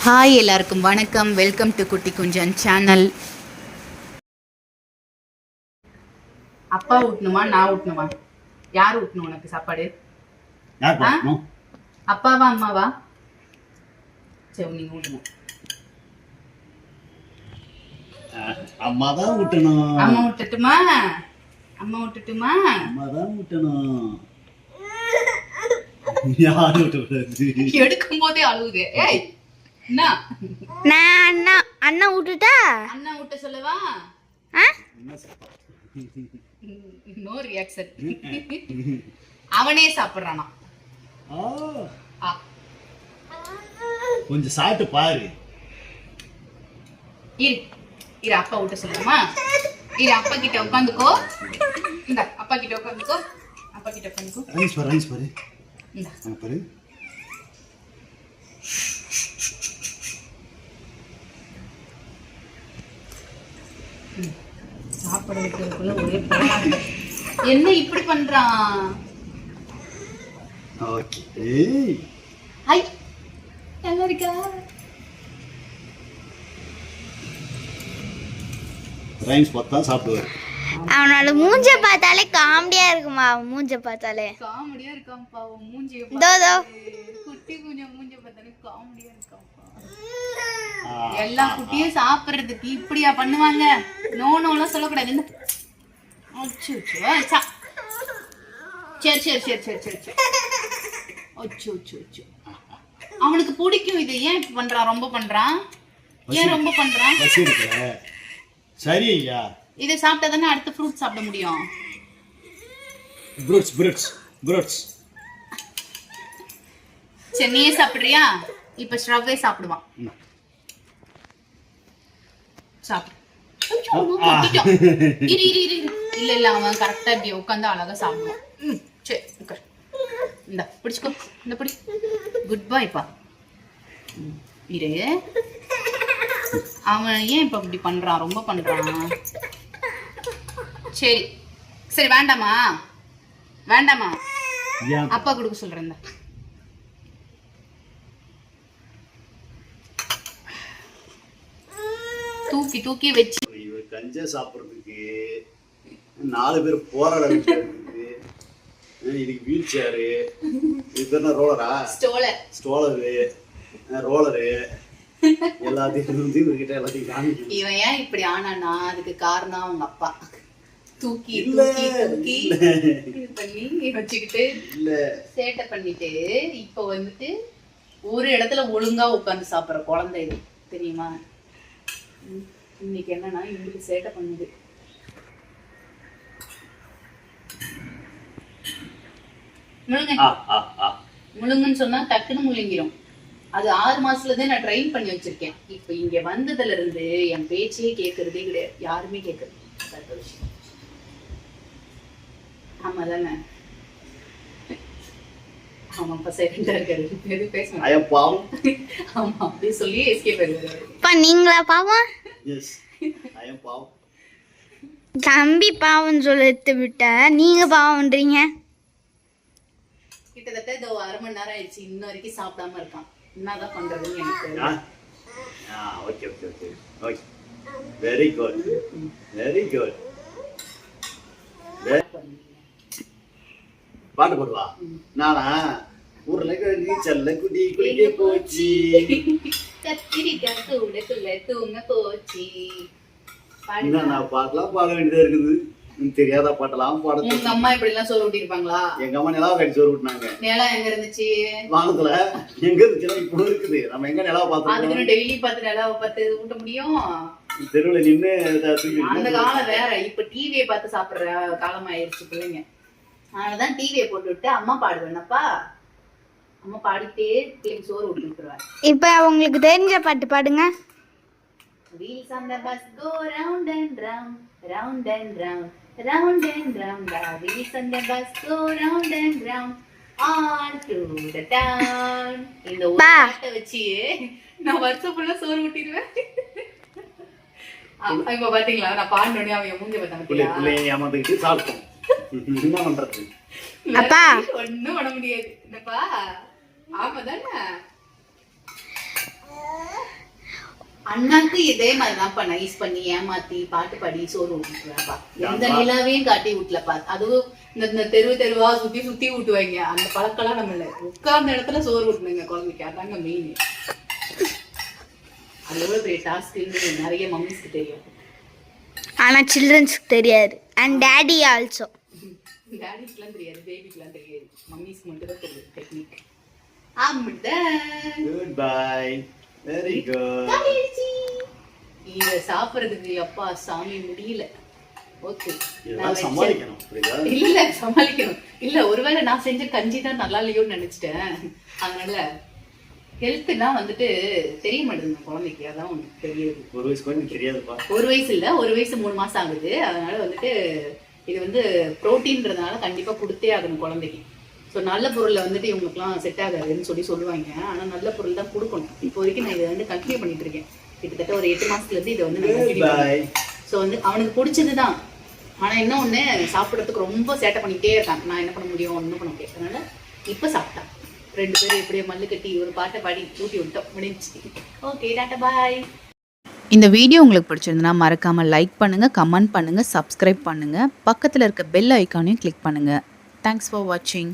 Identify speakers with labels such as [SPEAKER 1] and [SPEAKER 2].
[SPEAKER 1] Hi எல்லாருக்கும் வணக்கம். Welcome to குட்டி குஞ்சன் சேனல். அப்பா ஊட்டணுமா நான் ஊட்டணுமா? யார் ஊட்டணும் உனக்கு சாப்பாடு? அப்பாவா அம்மாவா? சரி நீங்க ஊட்டணும்.
[SPEAKER 2] அம்மா தான் ஊட்டணும்.
[SPEAKER 1] அம்மா ஊட்டட்டுமா? அம்மா ஊட்டட்டுமா?
[SPEAKER 2] அம்மா தான் ஊட்டணும். யார் ஊட்டக்கூடாது?
[SPEAKER 1] எடுக்கும் போதே அழுகுது. ஏய் என்ன?
[SPEAKER 3] நான் அண்ணா ஊட்டுட்டா?
[SPEAKER 1] அண்ணா ஊட்ட சொல்லவா? No reaction. அவனே சாப்பிடுறானா?
[SPEAKER 2] கொஞ்சம் சாப்பிட்டு பாரு.
[SPEAKER 1] இரு அப்பா ஊட்ட சொல்லுமா? இரு அப்பா கிட்ட உட்காந்துக்கோ. இந்த அப்பா கிட்ட உட்காந்துக்கோ. அப்பா கிட்ட உட்காந்துக்கோ.
[SPEAKER 2] ரைஸ் பாரு.
[SPEAKER 1] இந்த
[SPEAKER 2] பாரு.
[SPEAKER 1] சாப்பிட வைக்கிறதுக்குள்ள ஒரே போராட்டம். என்ன இப்படி பண்றான்?
[SPEAKER 2] ஓகே.
[SPEAKER 1] ஹை நல்லா இருக்கா?
[SPEAKER 2] ரைஸ் பார்த்தா சாப்பிடுவாரு.
[SPEAKER 3] அவனோட மூஞ்ச பார்த்தாலே காமெடியா இருக்குமா? மூஞ்ச பார்த்தாலே
[SPEAKER 1] காமெடியா இருக்கான் பாவம். மூஞ்சிய
[SPEAKER 3] தோ
[SPEAKER 1] குட்டி கொஞ்சம் மூஞ்சிய பார்த்தாலே காமெடியா இருக்கான். எல்லா குட்டியும் சாப்பிடுறதுக்கு இப்படியா பண்ணுவாங்க? நோனோலாம் சொல்லக்கூடாது. சரி சரி சரி சரி சரி சரி. அவனுக்கு பிடிக்கும் இது. ஏன் இப்ப பண்றான்? ரொம்ப பண்றான். ஏன் ரொம்ப பண்றான்?
[SPEAKER 2] சரி ஐயா.
[SPEAKER 1] இதை சாப்பிட்டா தானே அடுத்த ஃப்ரூட் சாப்பிட முடியும்.
[SPEAKER 2] ஃப்ரூட்ஸ்
[SPEAKER 1] சென்னையே சாப்பிடுறியா? இப்ப ஸ்ட்ரவ்வே சாப்பிடுவான். சாப்பிடு. இல்ல இல்ல அவன் கரெக்டா இப்படி உட்காந்து அழகா சாப்பிடுவான். சரி உட்கார். இந்த பிடிச்சுக்கோ. இந்த பிடி. குட் பாய்ப்பா. இரு. அவன் ஏன் இப்ப இப்படி பண்றான்? ரொம்ப பண்றான். சரி சரி வேண்டாமா? வேண்டாமா? அப்பா கொடுக்க சொல்றேன். தூக்கி தூக்கி வச்சு
[SPEAKER 2] கஞ்சா சாப்பிட்றதுக்கு 4 பேர் போராட வேண்டியது. இதுக்கு வீல் சேரு, இது என்ன ரோலரா? ஸ்டோலரு, ரோலரு எல்லாத்தையும் இவர்கிட்ட எல்லாத்தையும் காமிக்கணும்.
[SPEAKER 1] இவன் ஏன் இப்படி ஆனானா அதுக்கு காரணம் அவங்க அப்பா. தூக்கி தூக்கி தூக்கி பண்ணி வச்சுக்கிட்டு சேட்டை பண்ணிட்டு இப்ப வந்துட்டு ஒரு இடத்துல ஒழுங்கா உட்காந்து சாப்பிடுற குழந்தை இது தெரியுமா? இன்னைக்கு என்னன்னா இவங்களுக்கு சேட்டை பண்ணுது. முழுங்குன்னு சொன்னா டக்குன்னு முழுங்கிரும். அது 6 மாசத்துலதான் நான் ட்ரெயின் பண்ணி வச்சிருக்கேன். இப்ப இங்க வந்ததுல இருந்து என் பேச்சையே கேட்கறதே கிடையாது. யாருமே கேட்கறது. ஆமா தானே? ஆமாப்பா சைலண்டா இருக்காரு. எதுவும் பேச மாட்டேன். ஆமா அப்படியே சொல்லி எஸ்கேப் ஆயிடுவாரு.
[SPEAKER 3] நீங்களா பாவம்? தம்பி பாவம் சொல்லிட்டு விட்ட நீங்க பாவம்ன்றீங்க.
[SPEAKER 1] கிட்டத்தட்ட இதோ 1/2 மணி நேரம் ஆயிடுச்சு. இன்ன வரைக்கும் சாப்பிடாம இருக்கான். என்னதான் பண்றதுன்னு எனக்கு தெரியல.
[SPEAKER 2] Okay okay okay okay. Very good very good. பாட்டு போடுவா. நானா ஊர்ல செல்ல குடி குடிக்க போச்சு.
[SPEAKER 1] கத்திரிக்காய் தூளுக்குள்ள தூங்க போச்சு.
[SPEAKER 2] நான் பாட்டெல்லாம் பாட வேண்டியதா இருக்குது. தெரியாத பாட்டெல்லாம் பாட.
[SPEAKER 1] உங்க அம்மா இப்படி எல்லாம் சோறு ஊட்டி இருப்பாங்களா?
[SPEAKER 2] எங்க அம்மா நிலா கட்டி சோறு ஊட்டினாங்க.
[SPEAKER 1] நிலா எங்க இருந்துச்சு?
[SPEAKER 2] வானத்துல. எங்க இருந்துச்சுன்னா இப்போ இருக்குது. நம்ம எங்க நிலா பார்த்தோம்?
[SPEAKER 1] அதுக்கு டெய்லி பார்த்து நிலாவை பார்த்து ஊட்ட முடியும்?
[SPEAKER 2] தெருவில் நின்று
[SPEAKER 1] அந்த காலம் வேற. இப்ப டிவியை பார்த்து சாப்பிடுற காலம் ஆயிடுச்சு பிள்ளைங்க. அதனாலதான் டிவியை போட்டு விட்டு அம்மா பாடுவேன்னப்பா. அம்மா பாடிட்டே பிள்ளைங்க சோறு ஊட்டி விட்டுருவாங்க.
[SPEAKER 3] இப்ப உங்களுக்கு தெரிஞ்ச பாட்டு பாடுங்க.
[SPEAKER 1] Wheels on the bus go round and round, round and round, round and round. The wheels on the bus go round and round, on to the town. இந்த ஒரு பாட்டை வச்சு நான் வருஷம் ஃபுல்லா சோறு ஊட்டிடுவேன். இப்ப பாத்தீங்களா நான் பாடினோடனே அவங்க மூஞ்ச பார்த்தாங்க.
[SPEAKER 2] ஏமாந்துக்கிட்டு சாப்பிட்டோம். என்ன பண்றது?
[SPEAKER 3] அப்பா
[SPEAKER 1] ஒண்ணும் பண்ண முடியாது. என்னப்பா ஆமா தானே? அண்ணாக்கு இதே மாதிரிதான்ப்பா நைஸ் பண்ணி ஏமாத்தி பாட்டு பாடி சோறு ஊட்டுவேன்ப்பா. எந்த நிலாவையும் காட்டி ஊட்டலப்பா. அதுவும் இந்த தெருவா சுத்தி சுத்தி ஊட்டுவாங்க. அந்த பழக்கம்லாம் நம்ம இல்ல. உட்கார்ந்த இடத்துல சோறு ஊட்டணுங்க குழந்தைக்கு. அதாங்க மெயின். அது எவ்வளவு பெரிய டாஸ்க்னு நிறைய மம்மிஸ்க்கு தெரியும்.
[SPEAKER 3] ஆனா சில்ட்ரன்ஸ்க்கு தெரியாது. And daddy also.
[SPEAKER 1] டாடிஸ்க்குலாம் தெரியாது, பேபிக்குலாம் தெரியாது. மம்மிஸ்க்கு மட்டும் தான் தெரியும் டெக்னிக். அம்முதான்.
[SPEAKER 2] Good bye. Very good.
[SPEAKER 1] இத சாப்பிடுறதுக்கு அப்பா சாமி முடியல. ஓகே.
[SPEAKER 2] இதெல்லாம் சமாளிக்கணும். புரியுதா?
[SPEAKER 1] இல்ல சமாளிக்கணும். இல்ல ஒருவேளை நான் செஞ்ச கஞ்சி தான் நல்லா இல்லையோன்னு நினைச்சிட்டேன். அதனால ஹெல்த்னா வந்துட்டு தெரிய மாட்டேங்குது குழந்தைக்கு. அதான் உனக்கு தெரியுது.
[SPEAKER 2] ஒரு வயசு குழந்தைக்கு தெரியாதுப்பா.
[SPEAKER 1] ஒரு வயசு இல்ல, ஒரு வயசு 3 மாசம் ஆகுது. அதனால வந்துட்டு இது வந்து புரோட்டீன்றதுனால கண்டிப்பா கொடுத்தே ஆகணும் குழந்தைக்கு. ஸோ நல்ல பொருளை வந்துட்டு இவங்களுக்குலாம் செட் ஆகாதுன்னு சொல்லுவாங்க. ஆனால் நல்ல பொருள் தான் கொடுக்கணும். இப்போ வரைக்கும் நான் இதை வந்து கண்டினியூ பண்ணிட்டு இருக்கேன். கிட்டத்தட்ட ஒரு 8 மாசத்துலேருந்து இதை வந்து நான் கண்டினியூ பண்ணேன். ஸோ வந்து அவனுக்கு பிடிச்சது தான். ஆனால் என்ன ஒன்று சாப்பிட்றதுக்கு ரொம்ப சேட்டை பண்ணிகிட்டே இருக்கான். நான் என்ன பண்ண முடியும், ஒன்றும் பண்ண முடியாது. அதனால இப்போ சாப்பிட்டான். 2 பேரும் எப்படியோ மல்லு கட்டி ஒரு பாட்டை பாடி ஊட்டி விட்டோம். முடிஞ்சிச்சு. ஓகே, டாட்டா பாய்.
[SPEAKER 4] இந்த வீடியோ உங்களுக்கு பிடிச்சிருந்தனா மறக்காமல் லைக் பண்ணுங்கள், கமெண்ட் பண்ணுங்கள், சப்ஸ்கிரைப் பண்ணுங்கள். பக்கத்தில் இருக்க பெல் ஐக்கானையும் கிளிக் பண்ணுங்கள். தேங்க்ஸ் ஃபார் வாட்சிங்.